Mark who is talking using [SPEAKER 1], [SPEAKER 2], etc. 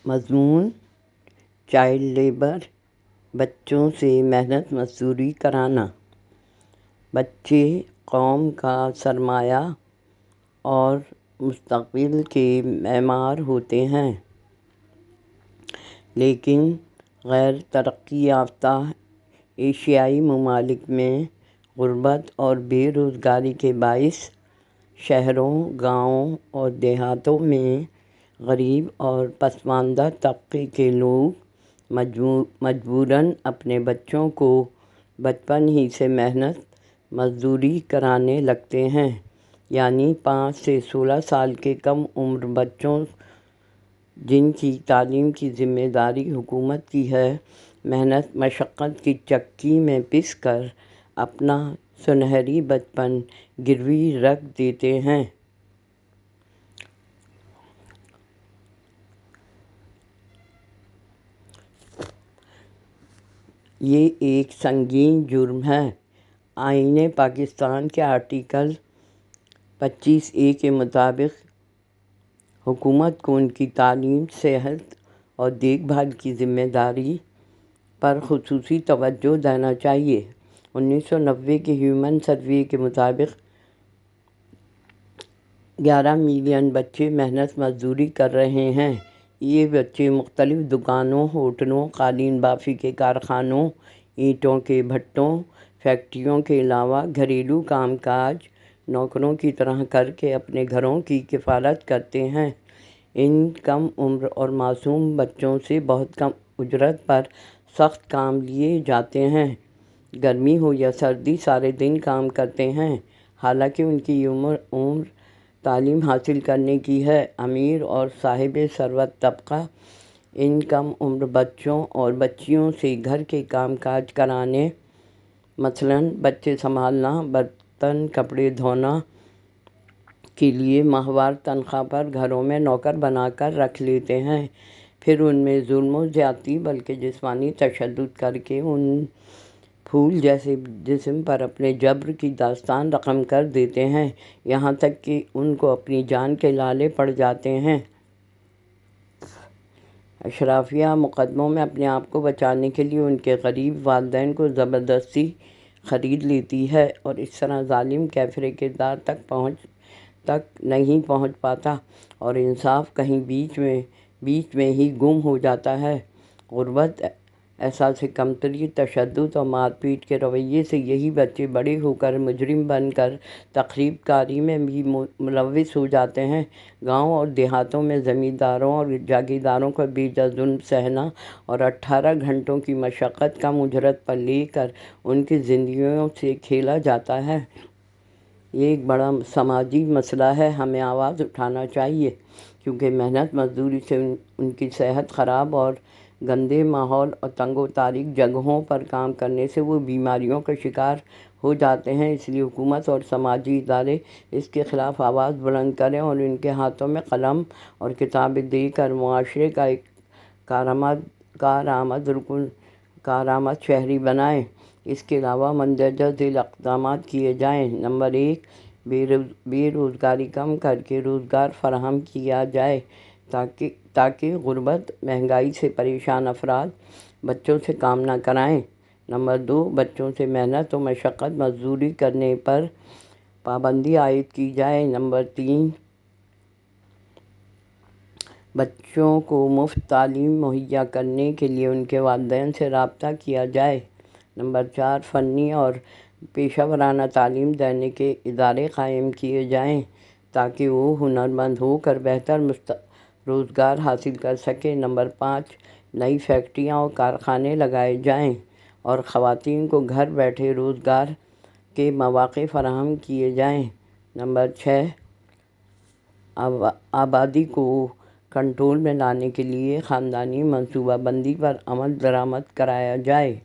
[SPEAKER 1] مضمون child labour, بچوں سے محنت مزدوری کرانا۔ بچے قوم کا سرمایہ اور مستقبل کے معمار ہوتے ہیں، لیکن غیر ترقی یافتہ ایشیائی ممالک میں غربت اور بے روزگاری کے باعث شہروں، گاؤں اور دیہاتوں میں غریب اور پسماندہ طبقے کے لوگ مجبوراً اپنے بچوں کو بچپن ہی سے محنت مزدوری کرانے لگتے ہیں، یعنی 5 سے 16 سال کے کم عمر بچوں جن کی تعلیم کی ذمہ داری حکومت کی ہے، محنت مشقت کی چکی میں پس کر اپنا سنہری بچپن گروی رکھ دیتے ہیں۔ یہ ایک سنگین جرم ہے۔ آئین پاکستان کے آرٹیکل 25A کے مطابق حکومت کو ان کی تعلیم، صحت اور دیکھ بھال کی ذمہ داری پر خصوصی توجہ دینا چاہیے۔ 1990 کے ہیومن سروے کے مطابق 11 ملین بچے محنت مزدوری کر رہے ہیں۔ یہ بچے مختلف دکانوں، ہوٹلوں، قالین بافی کے کارخانوں، اینٹوں کے بھٹوں، فیکٹریوں کے علاوہ گھریلو کام کاج نوکروں کی طرح کر کے اپنے گھروں کی کفالت کرتے ہیں۔ ان کم عمر اور معصوم بچوں سے بہت کم اجرت پر سخت کام لیے جاتے ہیں۔ گرمی ہو یا سردی سارے دن کام کرتے ہیں، حالانکہ ان کی عمر تعلیم حاصل کرنے کی ہے۔ امیر اور صاحب ثروت طبقہ ان کم عمر بچوں اور بچیوں سے گھر کے کام کاج کرانے، مثلاً بچے سنبھالنا، برتن کپڑے دھونا کے لیے ماہوار تنخواہ پر گھروں میں نوکر بنا کر رکھ لیتے ہیں، پھر ان میں ظلم و زیادتی بلکہ جسمانی تشدد کر کے ان پھول جیسے جسم پر اپنے جبر کی داستان رقم کر دیتے ہیں، یہاں تک کہ ان کو اپنی جان کے لالے پڑ جاتے ہیں۔ اشرافیہ مقدموں میں اپنے آپ کو بچانے کے لیے ان کے غریب والدین کو زبردستی خرید لیتی ہے اور اس طرح ظالم کیفر کردار تک نہیں پہنچ پاتا اور انصاف کہیں بیچ میں ہی گم ہو جاتا ہے۔ غربت، احساس کمتری، تشدد اور مار پیٹ کے رویے سے یہی بچے بڑے ہو کر مجرم بن کر تخریب کاری میں بھی ملوث ہو جاتے ہیں۔ گاؤں اور دیہاتوں میں زمینداروں اور جاگیرداروں کو بے جا ظلم سہنا اور 18 گھنٹوں کی مشقت کم اجرت پر لے کر ان کی زندگیوں سے کھیلا جاتا ہے۔ یہ ایک بڑا سماجی مسئلہ ہے، ہمیں آواز اٹھانا چاہیے، کیونکہ محنت مزدوری سے ان کی صحت خراب اور گندے ماحول اور تنگ و تاریک جگہوں پر کام کرنے سے وہ بیماریوں کا شکار ہو جاتے ہیں۔ اس لیے حکومت اور سماجی ادارے اس کے خلاف آواز بلند کریں اور ان کے ہاتھوں میں قلم اور کتابیں دے کر معاشرے کا ایک کارآمد شہری بنائیں۔ اس کے علاوہ مندرجہ ذیل اقدامات کیے جائیں۔ نمبر 1، بے روزگاری کم کر کے روزگار فراہم کیا جائے تاکہ غربت، مہنگائی سے پریشان افراد بچوں سے کام نہ کرائیں۔ نمبر 2، بچوں سے محنت و مشقت مزدوری کرنے پر پابندی عائد کی جائے۔ نمبر 3، بچوں کو مفت تعلیم مہیا کرنے کے لیے ان کے والدین سے رابطہ کیا جائے۔ نمبر 4، فنی اور پیشہ ورانہ تعلیم دینے کے ادارے قائم کیے جائیں تاکہ وہ ہنرمند ہو کر بہتر روزگار حاصل کر سکیں۔ نمبر 5، نئی فیکٹریاں اور کارخانے لگائے جائیں اور خواتین کو گھر بیٹھے روزگار کے مواقع فراہم کیے جائیں۔ نمبر 6، آبادی کو کنٹرول میں لانے کے لیے خاندانی منصوبہ بندی پر عمل درآمد کرایا جائے۔